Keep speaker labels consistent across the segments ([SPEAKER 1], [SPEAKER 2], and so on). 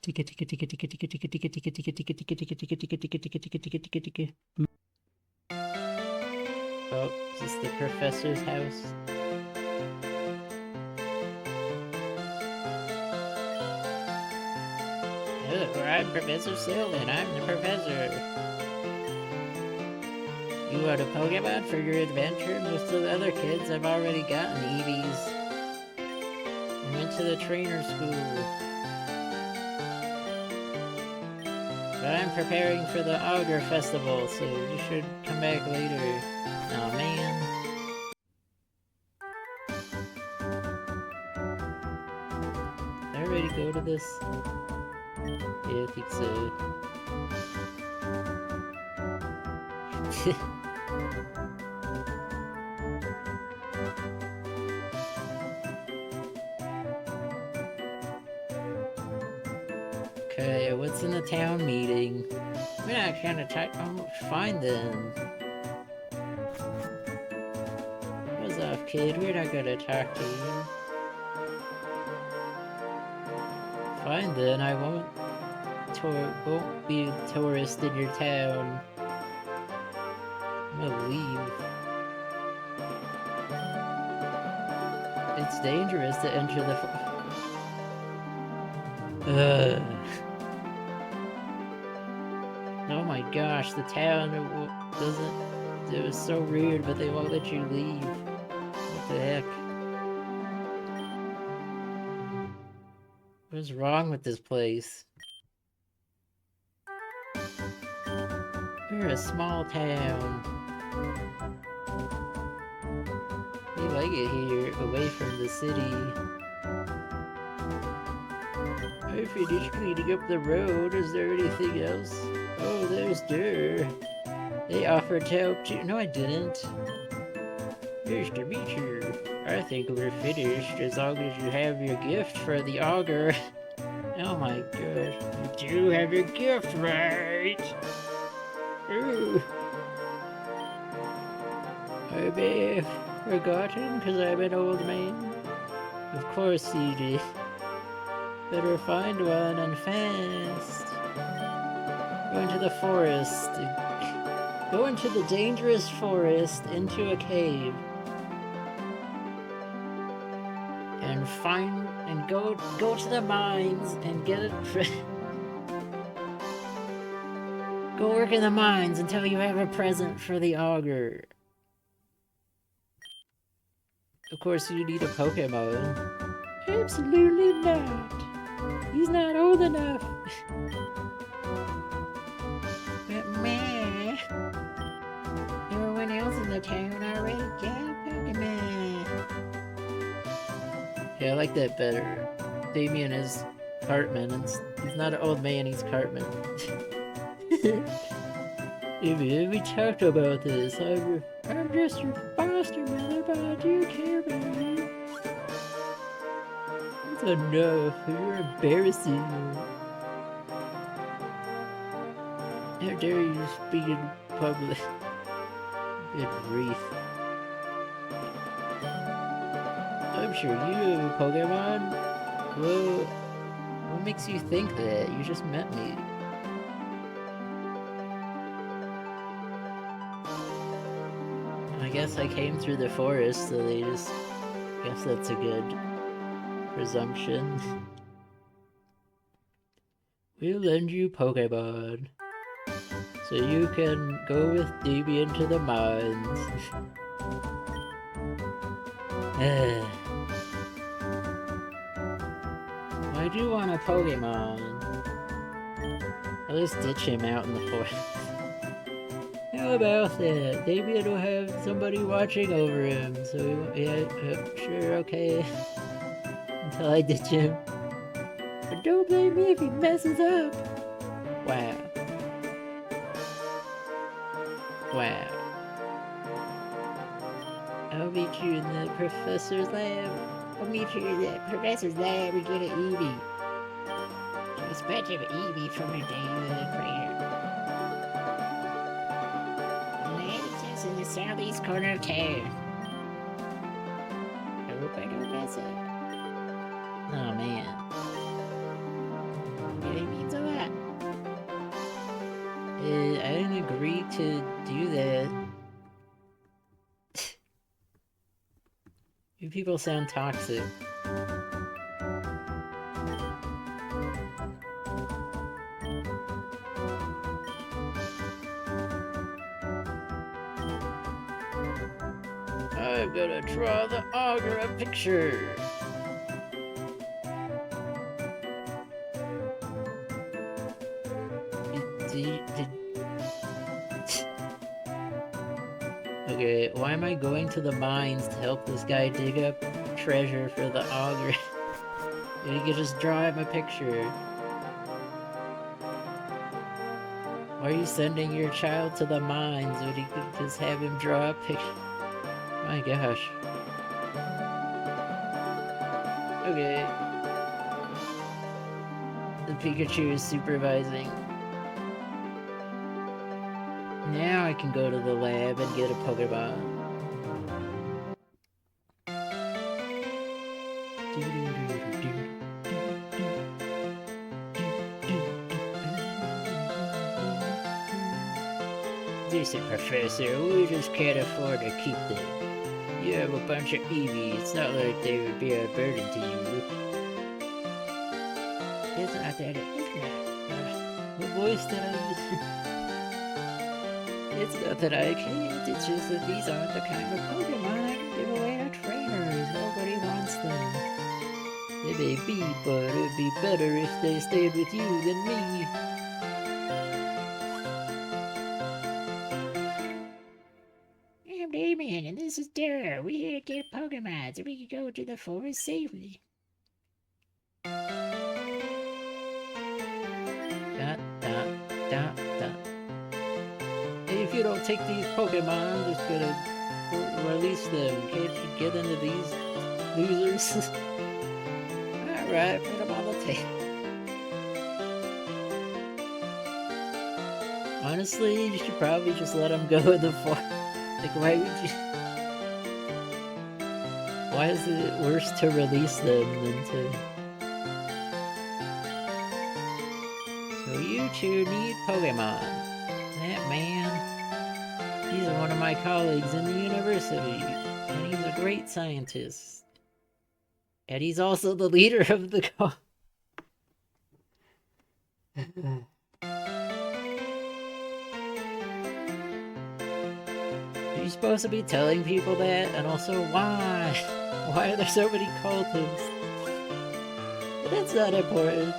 [SPEAKER 1] Oh, is this the professor's house? Hello, I'm Professor Stillman. I'm the professor. You want a Pokemon for your adventure? Most of the other kids have already gotten Eevees. I went to the trainer school. But I'm preparing for the Augur Festival, so you should come back later. Aw, man. Did I already go to this? Yeah, I think so. Okay, what's in the town meeting? We're not trying to talk. Oh, fine then. What's up, kid? We're not gonna talk to you. Fine then, I won't be a tourist in your town. I'm gonna leave. It's dangerous to enter the Oh my gosh, the town doesn't... It was so rude, but they won't let you leave. What the heck? What is wrong with this place? We're a small town. We like it here, away from the city. I finished cleaning up the road. Is there anything else? Oh, there's Durr. They offered to help too. No, I didn't. Nice to meet you. I think we're finished as long as you have your gift for the augur. Oh my gosh. You do have your gift, right? Ooh. I may have forgotten because I'm an old man. Of course you did. Better find one and fast. Go into the forest. Go into the dangerous forest, into a cave. And find, and go to the mines and get it. Go work in the mines until you have a present for the augur. Of course you need a Pokemon. Absolutely not. He's not old enough. But meh. Everyone else in the town already got Pokemon. Yeah, I like that better. Damien is Cartman, and he's not an old man, he's Cartman. We talked about this. I'm just your foster mother, but I do care about you. That's enough. You're embarrassing. How dare you speak in public? Good grief. I'm sure you have a Pokemon. Well, what makes you think that? You just met me. I guess I came through the forest, so they just... guess that's a good presumption. We'll lend you Pokemon, so you can go with Damien to the mines. I do want a Pokemon. At least ditch him out in the forest. How about that? Damien will have somebody watching over him, so we won't... Yeah, sure, okay. Until I ditch him. But don't blame me if he messes up. Wow. Wow. I'll meet you in the professor's lab. I'll meet you in the professor's lab and get an Eevee. Just bet you have an Eevee from your day with a trainer. It's in the southeast corner of town. I hope I don't mess up. Oh man. Get even agree to do that? You people sound toxic. I'm gonna draw the ogre a picture. Okay, why am I going to the mines to help this guy dig up treasure for the auger? You could just draw him a picture. Why are you sending your child to the mines when you could just have him draw a picture? My gosh. Okay. The Pikachu is supervising. Now I can go to the lab and get a Pokemon. Listen, Professor, we just can't afford to keep them. You have a bunch of Eevees, it's not like they would be a burden to you. It's not that, it's not. What voice did I use? It's not that I can't, it's just that these aren't the kind of Pokemon I can give away to trainers. Nobody wants them. They may be, but it'd be better if they stayed with you than me. I'm Damien, and this is Dara. We're here to get Pokemon so we can go to the forest safely. If you don't take these Pokemon, I'm just gonna release them. Can't you get into these losers? Alright, put them on the table. Honestly, you should probably just let them go in the forest. Like, why would you... Why is it worse to release them than to... So you two need Pokemon. That man, he's one of my colleagues in the university, and he's a great scientist. And he's also the leader of the Are you supposed to be telling people that? And also, why? Why are there so many cultists? But that's not important.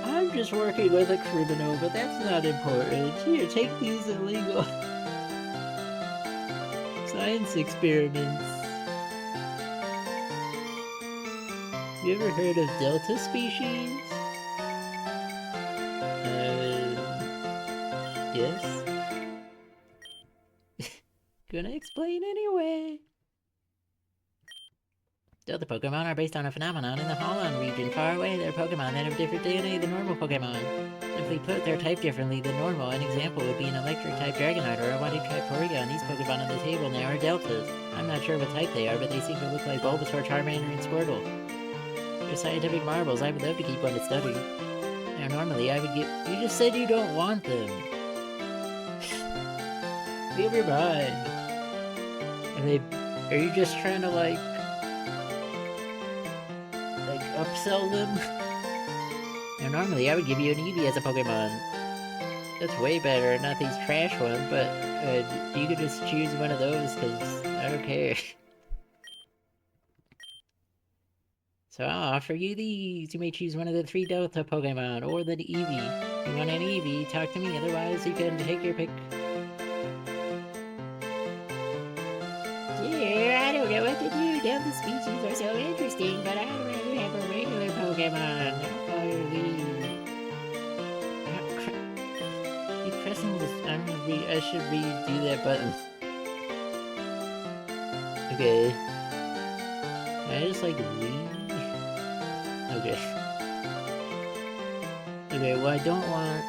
[SPEAKER 1] I'm just working with a criminal, but that's not important. Here, take these illegal science experiments. You ever heard of Delta species? Yes? Gonna explain anyway. Delta Pokemon are based on a phenomenon in the Holland region. Far away, they're Pokemon that have different DNA than normal Pokemon. Simply put, they're typed differently than normal. An example would be an electric-type Dragonite or a water-type Porygon. These Pokemon on the table now are Deltas. I'm not sure what type they are, but they seem to look like Bulbasaur, Charmander, and Squirtle. They're scientific marvels. I would love to keep one to study. Now, normally, I would get... You just said you don't want them. Leave your mind. Are you just trying to, like, upsell them? Now, normally I would give you an Eevee as a Pokemon. That's way better, not these trash ones, but you could just choose one of those, because I don't care. So I'll offer you these. You may choose one of the 3 Delta Pokemon, or the Eevee. If you want an Eevee, talk to me, otherwise you can take your pick. Yeah, I don't know what to do. Delta species are so interesting, but I'd rather have a regular Pokemon. I'll follow these. Keep pressing this. I should redo that button. Okay. Can I just, like, leave? Okay. Okay, well, I don't want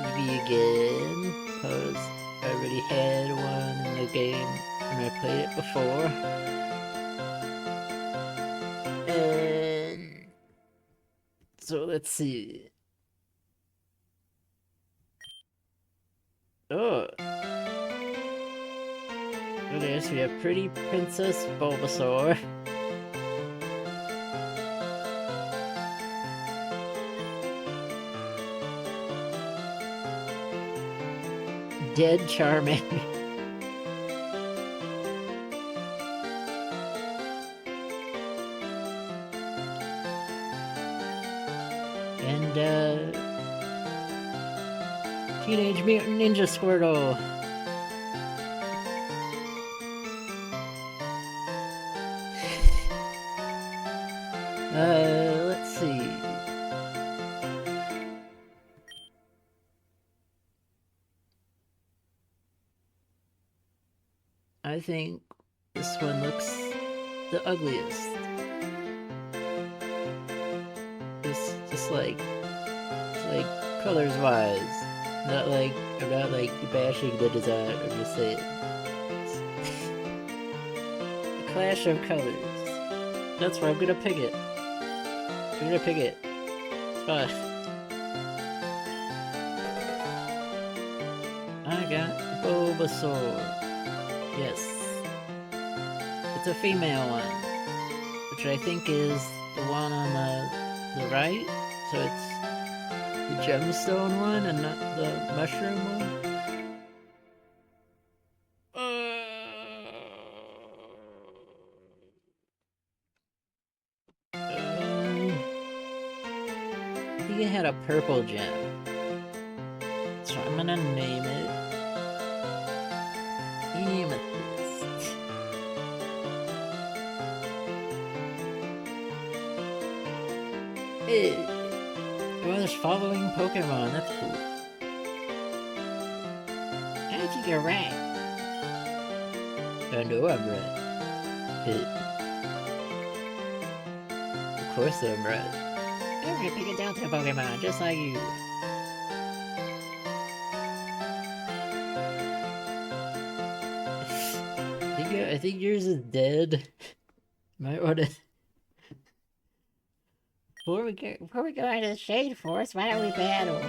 [SPEAKER 1] Eevee again, because I already had one in the game when I played it before. So let's see. Oh. Okay, so we have Pretty Princess Bulbasaur. Dead Charmander. And, Teenage Mutant Ninja Squirtle. Let's see. I think this one looks the ugliest. Just like colors wise. Not like, I'm not like bashing the design, I'm just saying. A clash of colors. That's why I'm gonna pick it. I'm gonna pick it. It's fine. I got Bulbasaur. Yes. It's a female one. Which I think is the one on the right. So it's the gemstone one and not the mushroom one. I think it had a purple gem. So I'm gonna name it Amethyst. Hey. Oh, there's following Pokemon, that's cool. I think you're right. I know I'm right. Of course I'm right. I'm gonna pick a Delta Pokemon, just like you. I think yours is dead. Might wanna... Before we go into the Shade Forest, why don't we battle?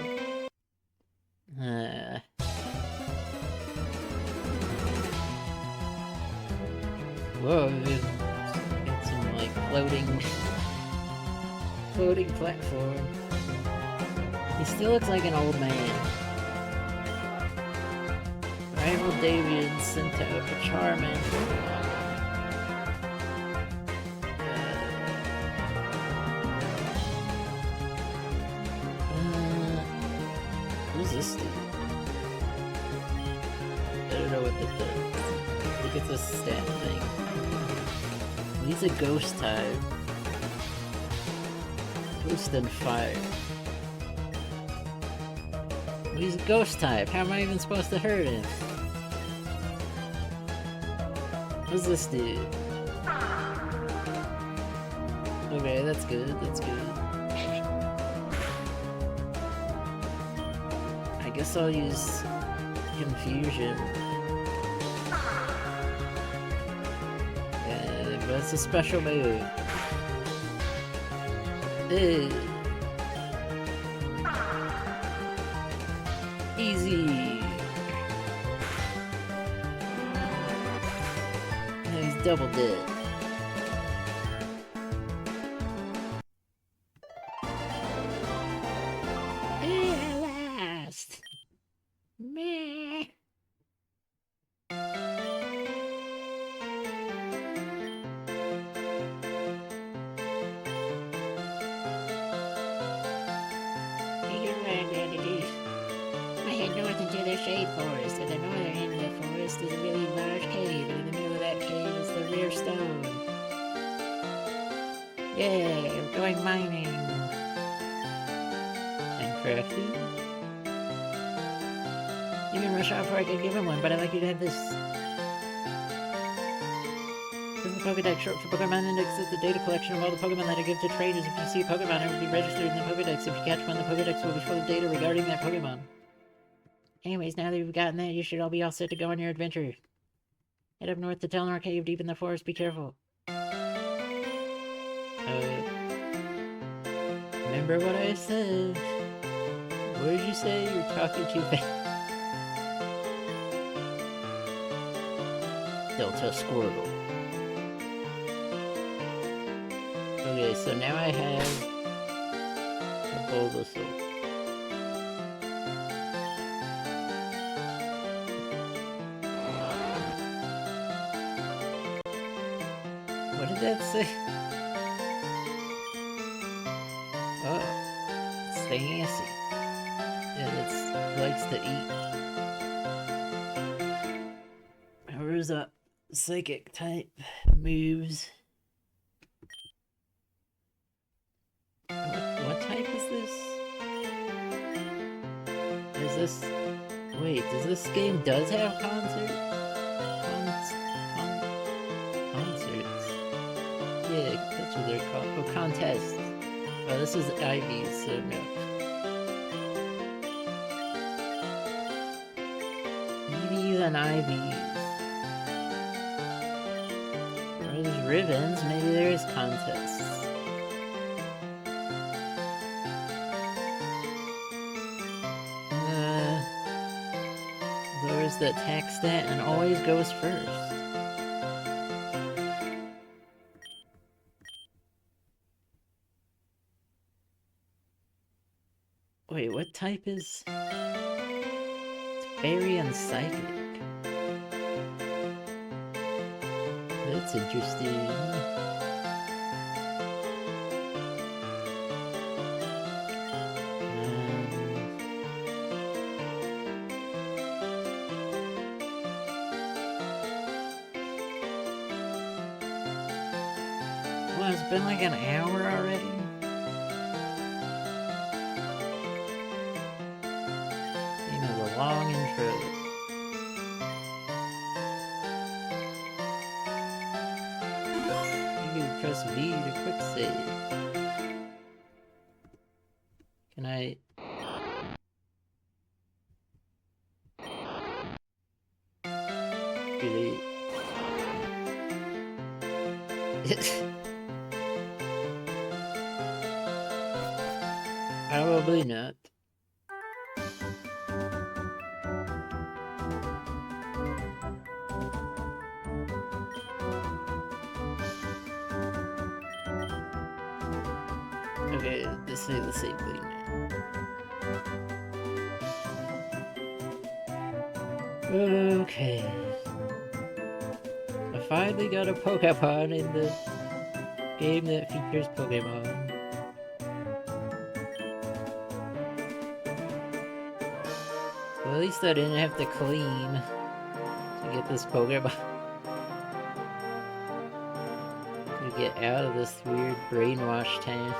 [SPEAKER 1] Whoa, got some like floating platform. He still looks like an old man. Rival Davian sent out a Charmander. Who's this dude? I don't know what this does. Look at this stat thing. He's a ghost type. Ghost and fire. He's a ghost type. How am I even supposed to hurt him? What's this dude? Okay, that's good. That's good. I guess I'll use Confusion. Yeah, but it's a special move. Ew. Easy. Now he's double dead. Last. Meh. Shade Forest. At the northern end of the forest is a really large cave, and in the middle of that cave is the rare stone. Yay, we're going mining. And crafting. You can rush off before I can give him one, but I'd like you to have this. This is the Pokédex, short for Pokemon Index. Is the data collection of all the Pokemon that I give to trainers. If you see a Pokemon, it will be registered in the Pokédex. If you catch one, the Pokédex will be full of data regarding that Pokemon. Anyways, now that you've gotten that, you should all be all set to go on your adventure. Head up north to Telnor Cave, deep in the forest. Be careful. Remember what I said. What did you say? You're talking too fast. Delta Squirtle. Okay, so now I have a Bulbasaur. What did that say? Oh, it's fancy. It likes to eat. Where's up? Psychic type moves. What type is this? Is this... Wait, does this game does have concerts? Concerts. Yeah, that's what they're called. Oh, contests. Oh, this is Ivy's, so no. EVs and IVs. Or there's ribbons, maybe there's contests. Lowers the attack stat and always goes first. Wait, what type is... It's fairy and psychic. That's interesting. Well, it's been like an hour already. Long intro. You can press V to quick save. Can I... Do they... Probably not. Okay, this is the same thing now. Okay. I finally got a Pokemon in the game that features Pokemon. Well, at least I didn't have to clean to get this Pokemon. To get out of this weird brainwash town.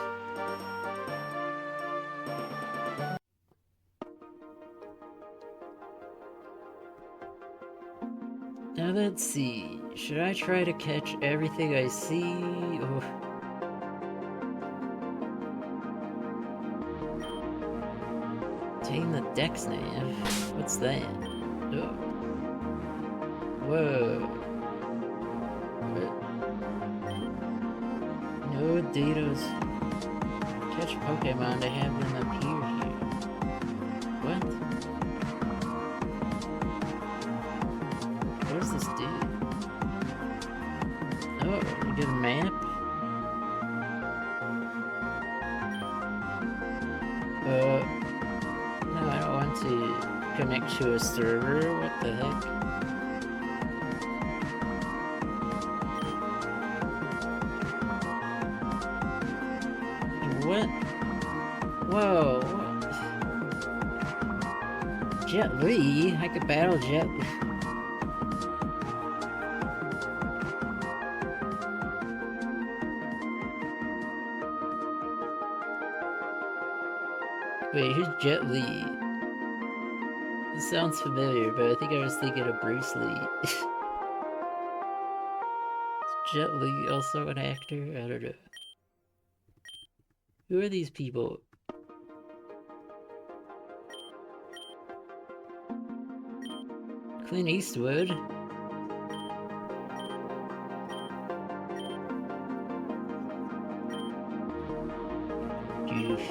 [SPEAKER 1] Now let's see, should I try to catch everything I see, or... Obtain the Dex Nav? What's that? Oh. Whoa. What? No datas. Catch Pokemon to have them appear here. What? What does this do? Oh, you get a map? No, I don't want to connect to a server. What the heck? What? Whoa. Jet Li? I could battle Jet Li. Wait, who's Jet Li? This sounds familiar, but I think I was thinking of Bruce Lee. Is Jet Li also an actor? I don't know. Who are these people? Clint Eastwood?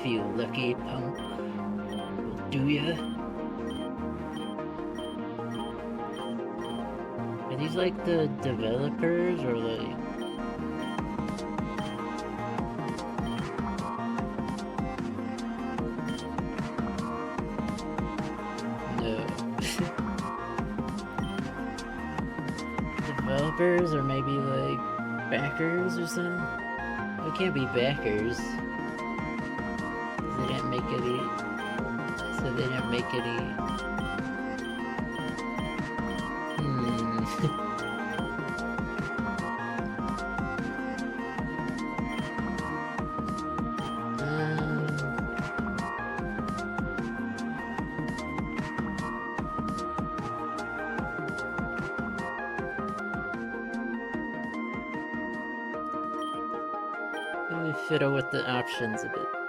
[SPEAKER 1] you lucky punk. Will do ya? Are these like the developers or like... No. Developers or maybe like backers or something? Well, it can't be backers. They didn't make any... So they didn't make any... Let me fiddle with the options a bit.